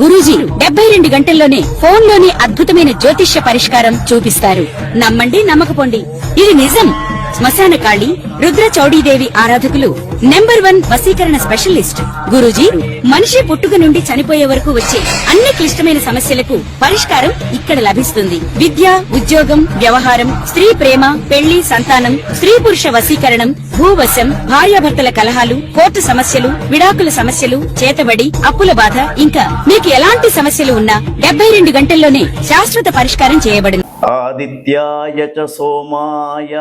గురూజీ 72 గంటల్లోనే ఫోన్ లోని అద్భుతమైన జ్యోతిష్య పరిష్కారం చూపిస్తారు. నమ్మండి, నమ్మకపోండి, ఇది నిజం. శ్మశాన కాళి రుద్ర చౌడీదేవి ఆరాధకులు నంబర్ 1 వశీకరణ స్పెషలిస్ట్. గురూజీ మనిషి పుట్టుక నుండి చనిపోయే వరకు వచ్చే అన్ని క్లిష్టమైన సమస్యలకు పరిష్కారం ఇక్కడ లభిస్తుంది. విద్య, ఉద్యోగం, వ్యవహారం, స్త్రీ ప్రేమ, పెళ్లి, సంతానం, స్త్రీ పురుష వశీకరణం, భూవశం, భార్యాభర్తల కలహాలు, కోర్టు సమస్యలు, విడాకుల సమస్యలు, చేతబడి, అప్పుల బాధ, ఇంకా మీకు ఎలాంటి సమస్యలు ఉన్నా 72 గంటల్లోనే శాశ్వత పరిష్కారం చేయబడింది. ఆదిత్యాయ చ సోమాయ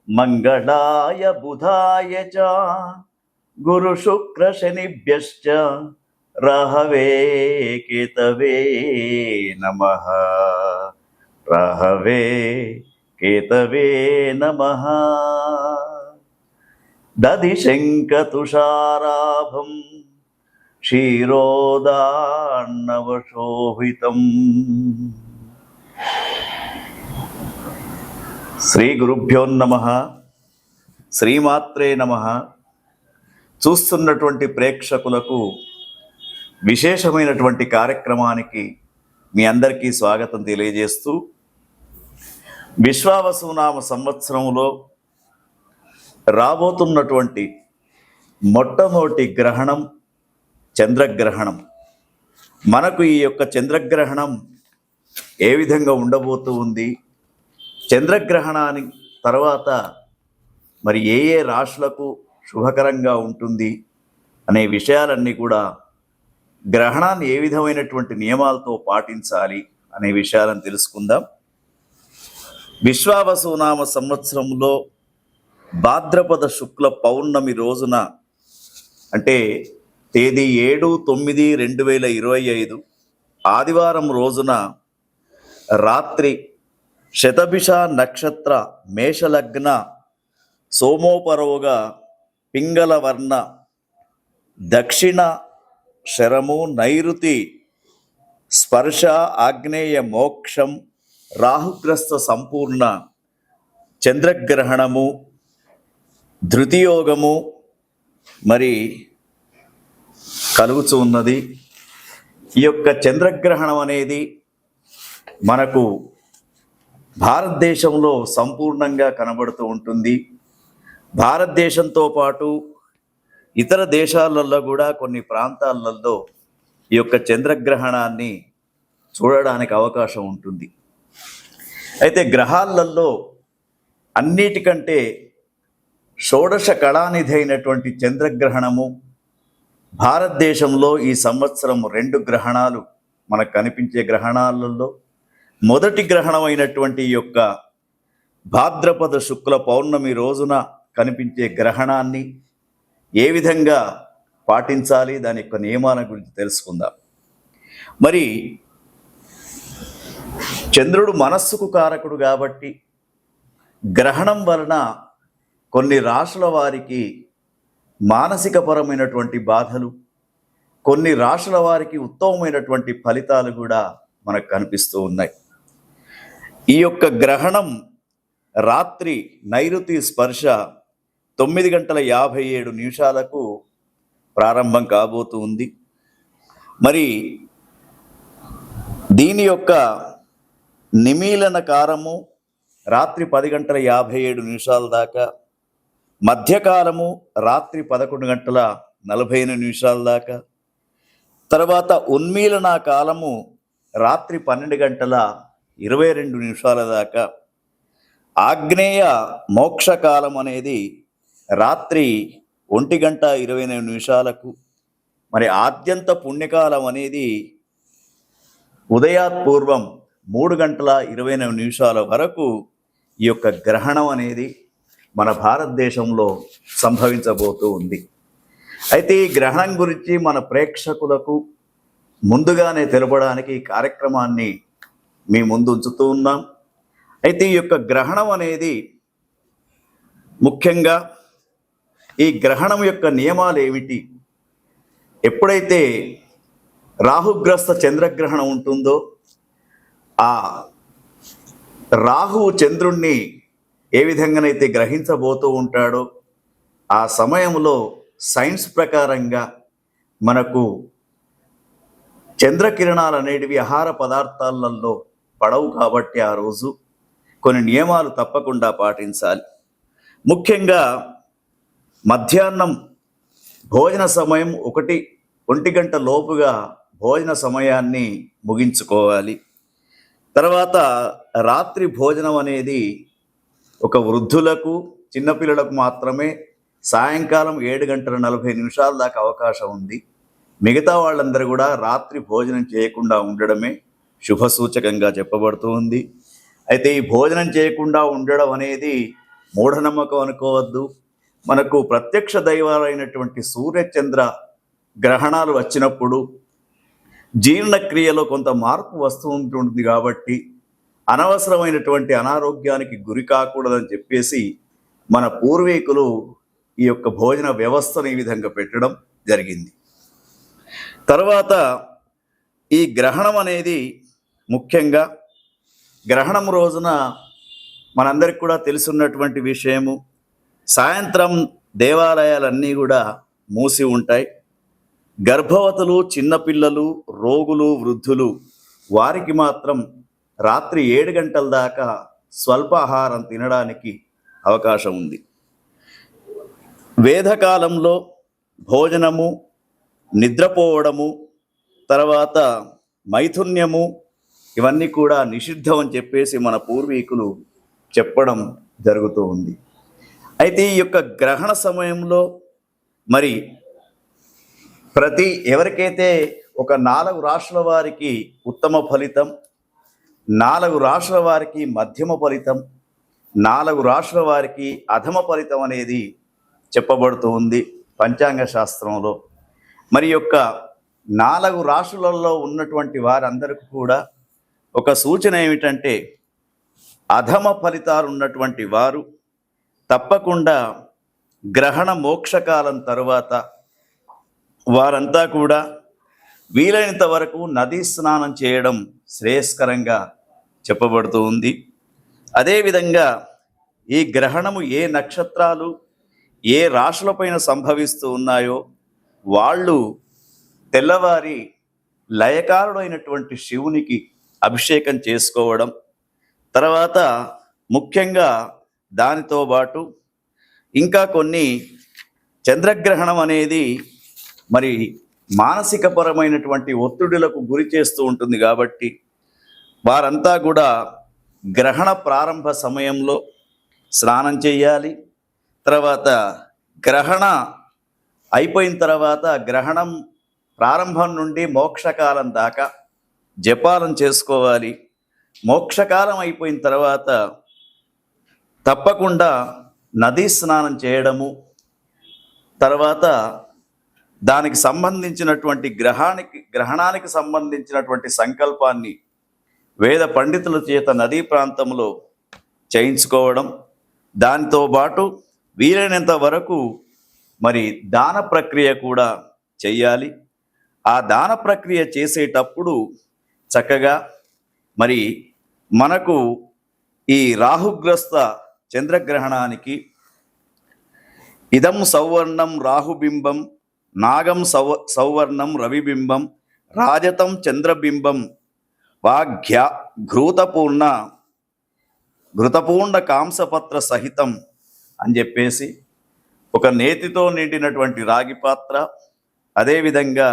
మంగళాయ బుధాయ చ గురు శుక్ర శనిభ్యశ్చ రాహవే కేతవే నమః. రాహవే కేతవే నమః. దధి శంఖ తుషారాభం క్షీరోదార్ణవశోభితం. శ్రీ గురుభ్యో నమః. శ్రీమాత్రే నమః. చూస్తున్నటువంటి ప్రేక్షకులకు విశేషమైనటువంటి కార్యక్రమానికి మీ అందరికీ స్వాగతం తెలియజేస్తూ, విశ్వావసునామ సంవత్సరంలో రాబోతున్నటువంటి మొట్టమొదటి గ్రహణం చంద్రగ్రహణం. మనకు ఈ యొక్క చంద్రగ్రహణం ఏ విధంగా ఉండబోతూ ఉంది, చంద్రగ్రహణాన్ని తర్వాత మరి ఏ ఏ రాశులకు శుభకరంగా ఉంటుంది అనే విషయాలన్నీ కూడా, గ్రహణాన్ని ఏ విధమైనటువంటి నియమాలతో పాటించాలి అనే విషయాలను తెలుసుకుందాం. విశ్వావసునామ సంవత్సరంలో భాద్రపద శుక్ల పౌర్ణమి రోజున, అంటే తేదీ 7/9/2025 ఆదివారం రోజున రాత్రి శతభిష నక్షత్ర మేషలగ్న సోమోపరోగా పింగళవర్ణ దక్షిణ శరము నైరుతి స్పర్శ ఆగ్నేయ మోక్షం రాహుగ్రస్త సంపూర్ణ చంద్రగ్రహణము ధృతియోగము మరి కలుగుతూ ఉన్నది. ఈ యొక్క చంద్రగ్రహణం అనేది మనకు భారతదేశంలో సంపూర్ణంగా కనబడుతూ ఉంటుంది. భారతదేశంతో పాటు ఇతర దేశాలలో కూడా కొన్ని ప్రాంతాలలో ఈ యొక్క చంద్రగ్రహణాన్ని చూడడానికి అవకాశం ఉంటుంది. అయితే గ్రహాలలో అన్నిటికంటే షోడశ కళానిధి అయినటువంటి చంద్రగ్రహణము, భారతదేశంలో ఈ సంవత్సరం 2 గ్రహణాలు మనకు కనిపించే గ్రహణాలలో మొదటి గ్రహణం అయినటువంటి ఈ యొక్క భాద్రపద శుక్ల పౌర్ణమి రోజున కనిపించే గ్రహణాన్ని ఏ విధంగా పాటించాలి, దాని యొక్క నియమాల గురించి తెలుసుకుందాం. మరి చంద్రుడు మనస్సుకు కారకుడు కాబట్టి గ్రహణం వలన కొన్ని రాశుల వారికి మానసికపరమైనటువంటి బాధలు, కొన్ని రాశుల వారికి ఉత్తమమైనటువంటి ఫలితాలు కూడా మనకు కనిపిస్తూ ఉన్నాయి. ఈ యొక్క గ్రహణం రాత్రి నైరుతి స్పర్శ 9:57 ప్రారంభం కాబోతూ ఉంది. మరి దీని యొక్క నిమీలన కాలము రాత్రి 10:57 దాకా, మధ్యకాలము రాత్రి 11:45 దాకా, తర్వాత ఉన్మీలన కాలము రాత్రి 12:22 దాకా, ఆగ్నేయ మోక్షకాలం అనేది రాత్రి 1:24, మరి ఆద్యంత పుణ్యకాలం అనేది ఉదయాత్పూర్వం 3:29 వరకు ఈ యొక్క గ్రహణం అనేది మన భారతదేశంలో సంభవించబోతూ ఉంది. అయితే ఈ గ్రహణం గురించి మన ప్రేక్షకులకు ముందుగానే తెలపడానికి ఈ కార్యక్రమాన్ని మీ ముందు ఉంచుతూ ఉన్నాం. అయితే ఈ యొక్క గ్రహణం అనేది ముఖ్యంగా ఈ గ్రహణం యొక్క నియమాలు ఏమిటి, ఎప్పుడైతే రాహుగ్రస్త చంద్రగ్రహణం ఉంటుందో ఆ రాహువు చంద్రుణ్ణి ఏ విధంగానైతే గ్రహించబోతూ ఉంటాడో ఆ సమయంలో సైన్స్ ప్రకారంగా మనకు చంద్రకిరణాలు అనేటివి ఆహార పదార్థాలలో పడవు కాబట్టి ఆ రోజు కొన్ని నియమాలు తప్పకుండా పాటించాలి. ముఖ్యంగా మధ్యాహ్నం భోజన సమయం 1 గంట లోపుగా భోజన సమయాన్ని ముగించుకోవాలి. తర్వాత రాత్రి భోజనం అనేది ఒక వృద్ధులకు చిన్నపిల్లలకు మాత్రమే సాయంకాలం 7:40 దాకా అవకాశం ఉంది. మిగతా వాళ్ళందరూ కూడా రాత్రి భోజనం చేయకుండా ఉండడమే శుభసూచకంగా చెప్పబడుతూ ఉంది. అయితే ఈ భోజనం చేయకుండా ఉండడం అనేది మూఢనమ్మకం అనుకోవద్దు. మనకు ప్రత్యక్ష దైవాలైనటువంటి సూర్యచంద్ర గ్రహణాలు వచ్చినప్పుడు జీర్ణక్రియలో కొంత మార్పు వస్తూ ఉంటుంది కాబట్టి అనవసరమైనటువంటి అనారోగ్యానికి గురి కాకూడదని చెప్పేసి మన పూర్వీకులు ఈ యొక్క భోజన వ్యవస్థను ఈ విధంగా పెట్టడం జరిగింది. తర్వాత ఈ గ్రహణం అనేది ముఖ్యంగా గ్రహణం రోజున మనందరికి కూడా తెలుసున్నటువంటి విషయము, సాయంత్రం దేవాలయాలన్నీ కూడా మూసి ఉంటాయి. గర్భవతులు, చిన్నపిల్లలు, రోగులు, వృద్ధులు వారికి మాత్రం రాత్రి 7 గంటల దాకా స్వల్పాహారం తినడానికి అవకాశం ఉంది. వేదకాలంలో భోజనము, నిద్రపోవడము, తర్వాత మైథున్యము ఇవన్నీ కూడా నిషిద్ధం అని చెప్పేసి మన పూర్వీకులు చెప్పడం జరుగుతూ ఉంది. అయితే ఈ యొక్క గ్రహణ సమయంలో మరి ఎవరికైతే ఒక 4 రాశుల వారికి ఉత్తమ ఫలితం, 4 రాశుల వారికి మధ్యమ ఫలితం, 4 రాశుల వారికి అధమ ఫలితం అనేది చెప్పబడుతూ ఉంది పంచాంగ శాస్త్రంలో. మరి యొక్క 4 రాశులలో ఉన్నటువంటి వారందరికీ కూడా ఒక సూచన ఏమిటంటే, అధమ ఫలితాలు ఉన్నటువంటి వారు తప్పకుండా గ్రహణ మోక్షకాలం తరువాత వారంతా కూడా వీలైనంత వరకు నదీ స్నానం చేయడం శ్రేయస్కరంగా చెప్పబడుతూ ఉంది. అదేవిధంగా ఈ గ్రహణము ఏ నక్షత్రాలు ఏ రాశులపైన సంభవిస్తూ ఉన్నాయో వాళ్ళు తెల్లవారి లయకారుడైనటువంటి శివునికి అభిషేకం చేసుకోవడం, తర్వాత ముఖ్యంగా దానితో పాటు ఇంకా కొన్ని చంద్రగ్రహణం అనేది మరి మానసికపరమైనటువంటి ఒత్తిడులకు గురి చేస్తూ ఉంటుంది కాబట్టి వారంతా కూడా గ్రహణ ప్రారంభ సమయంలో స్నానం చేయాలి. తర్వాత గ్రహణ అయిపోయిన తర్వాత గ్రహణం ప్రారంభం నుండి మోక్షకాలం దాకా జపాలను చేసుకోవాలి. మోక్షకాలం అయిపోయిన తర్వాత తప్పకుండా నదీ స్నానం చేయడము, తర్వాత దానికి సంబంధించినటువంటి గ్రహణానికి సంబంధించినటువంటి సంకల్పాన్ని వేద పండితుల చేత నదీ ప్రాంతంలో చేయించుకోవడం, దానితో పాటు వీలైనంత వరకు మరి దాన ప్రక్రియ కూడా చెయ్యాలి. ఆ దాన ప్రక్రియ చేసేటప్పుడు చక్కగా మరి మనకు ఈ రాహుగ్రస్త చంద్రగ్రహణానికి ఇదం సౌవర్ణం రాహుబింబం నాగం సౌవర్ణం రవిబింబం రాజతం చంద్రబింబం వాఘ్య ఘృతపూర్ణ కాంసపత్ర సహితం అని చెప్పేసి ఒక నేతితో నిండినటువంటి రాగి పాత్ర, అదేవిధంగా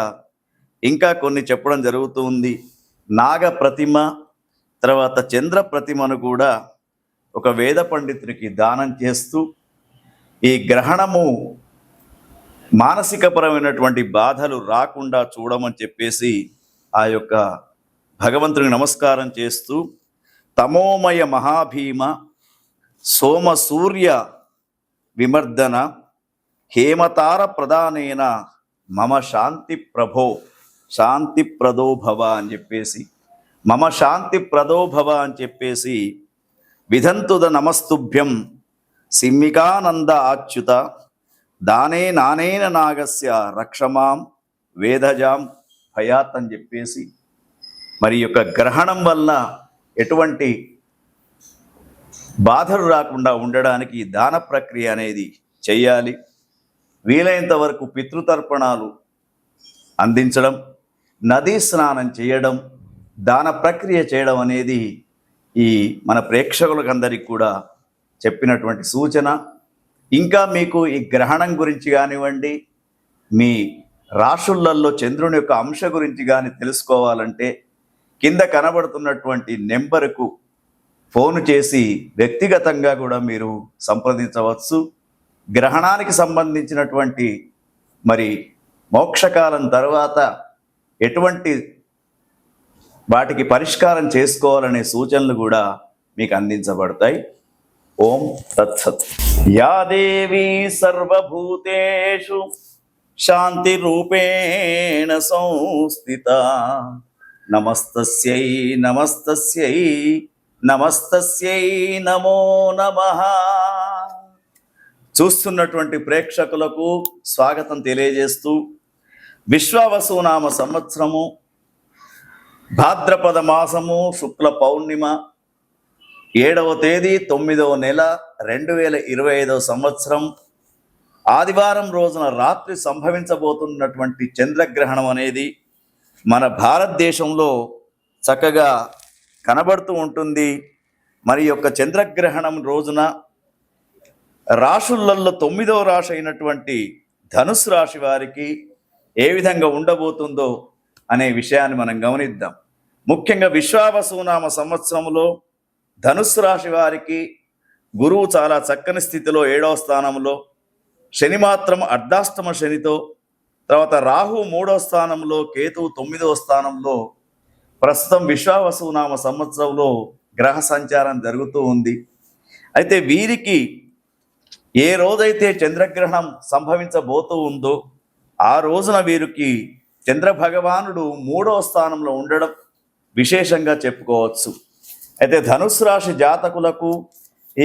ఇంకా కొన్ని చెప్పడం జరుగుతుంది. నాగ ప్రతిమ, తర్వాత చంద్ర ప్రతిమను కూడా ఒక వేద పండితుడికి దానం చేస్తూ ఈ గ్రహణము మానసికపరమైనటువంటి బాధలు రాకుండా చూడమని చెప్పేసి ఆ యొక్క భగవంతునికి నమస్కారం చేస్తూ, తమోమయ మహాభీమ సోమ సూర్య విమర్దన హేమతార ప్రధానేన మమ శాంతి ప్రదో భవ అని చెప్పేసి మమ శాంతి ప్రదో భవ అని చెప్పేసి విధంతుద నమస్తుభ్యం సిమ్మికానంద ఆచ్యుత దానే నానేన నాగస్య రక్షమాం వేదజాం భయాత్ అని చెప్పేసి మరి యొక్క గ్రహణం వల్ల ఎటువంటి బాధలు రాకుండా ఉండడానికి దాన ప్రక్రియ అనేది చెయ్యాలి. వీలైనంత వరకు పితృతర్పణాలు అందించడం, నదీ స్నానం చేయడం, దాన ప్రక్రియ చేయడం అనేది ఈ మన ప్రేక్షకులకందరికీ కూడా చెప్పినటువంటి సూచన. ఇంకా మీకు ఈ గ్రహణం గురించి కానివ్వండి, మీ రాశులలో చంద్రుని యొక్క అంశ గురించి కానీ తెలుసుకోవాలంటే కింద కనబడుతున్నటువంటి నెంబరుకు ఫోన్ చేసి వ్యక్తిగతంగా కూడా మీరు సంప్రదించవచ్చు. గ్రహణానికి సంబంధించినటువంటి మరి మోక్షకాలం తర్వాత ఎటువంటి వాటికి పరిష్కారం చేసుకోవాలనే సూచనలు కూడా మీకు అందించబడతాయి. ఓం తత్సత్. యా దేవీ సర్వభూతేషు శాంతి రూపేణ సంస్థిత నమస్తస్యై నమస్తస్యై నమస్తస్యై నమో నమః. చూస్తున్నటువంటి ప్రేక్షకులకు స్వాగతం తెలియజేస్తూ, విశ్వావసునామ సంవత్సరము భాద్రపద మాసము శుక్ల పౌర్ణిమ 7వ తేదీ 9వ నెల 2025 సంవత్సరం ఆదివారం రోజున రాత్రి సంభవించబోతున్నటువంటి చంద్రగ్రహణం అనేది మన భారతదేశంలో చక్కగా కనబడుతూ ఉంటుంది. మరి యొక్క చంద్రగ్రహణం రోజున రాశులలో 9వ రాశి అయినటువంటి ధనుసు రాశి వారికి ఏ విధంగా ఉండబోతుందో అనే విషయాన్ని మనం గమనిద్దాం. ముఖ్యంగా విశ్వావసునామ సంవత్సరంలో ధనుస్సు రాశి వారికి గురువు చాలా చక్కని స్థితిలో 7వ స్థానంలో, శని మాత్రం అర్ధాష్టమ శనితో, తర్వాత రాహు 3వ స్థానంలో, కేతువు 9వ స్థానంలో ప్రస్తుతం విశ్వావసునామ సంవత్సరంలో గ్రహ సంచారం జరుగుతూ ఉంది. అయితే వీరికి ఏ రోజైతే చంద్రగ్రహణం సంభవించబోతూ ఉందో ఆ రోజున వీరికి చంద్ర భగవానుడు 3వ స్థానంలో ఉండడం విశేషంగా చెప్పుకోవచ్చు. అయితే ధనుసు రాశి జాతకులకు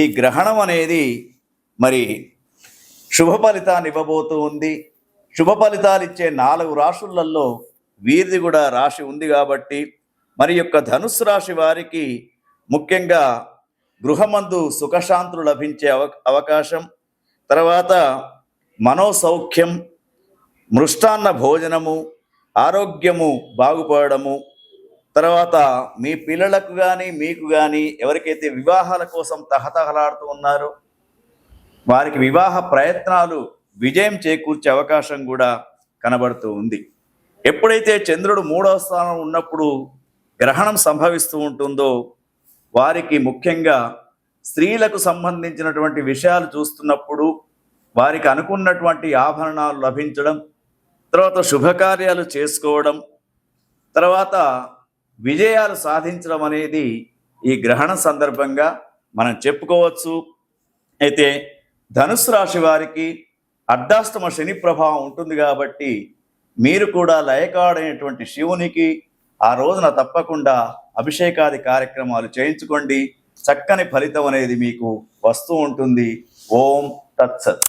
ఈ గ్రహణం అనేది మరి శుభ ఫలితాన్ని ఇవ్వబోతూ ఉంది. శుభ ఫలితాలు ఇచ్చే 4 రాశులలో వీరిది కూడా రాశి ఉంది కాబట్టి మరి యొక్క ధనుసు రాశి వారికి ముఖ్యంగా గృహమందు సుఖశాంతులు లభించే అవకాశం, తర్వాత మనోసౌఖ్యం, మృష్టాన్న భోజనము, ఆరోగ్యము బాగుపడము, తర్వాత మీ పిల్లలకు కానీ మీకు కానీ ఎవరికైతే వివాహాల కోసం తహతహలాడుతూ ఉన్నారో వారికి వివాహ ప్రయత్నాలు విజయం చేకూర్చే అవకాశం కూడా కనబడుతూ ఉంది. ఎప్పుడైతే చంద్రుడు 3వ స్థానం ఉన్నప్పుడు గ్రహణం సంభవిస్తూ ఉంటుందో వారికి ముఖ్యంగా స్త్రీలకు సంబంధించినటువంటి విషయాలు చూస్తున్నప్పుడు వారికి అనుకున్నటువంటి ఆభరణాలు లభించడం, తర్వాత శుభకార్యాలు చేసుకోవడం, తర్వాత విజయాలు సాధించడం అనేది ఈ గ్రహణ సందర్భంగా మనం చెప్పుకోవచ్చు. అయితే ధనుసు రాశి వారికి అర్ధాష్టమ శని ప్రభావం ఉంటుంది కాబట్టి మీరు కూడా లయకాడైనటువంటి శివునికి ఆ రోజున తప్పకుండా అభిషేకాది కార్యక్రమాలు చేయించుకోండి. చక్కని ఫలితం అనేది మీకు వస్తూ ఉంటుంది. ఓం తత్సత్.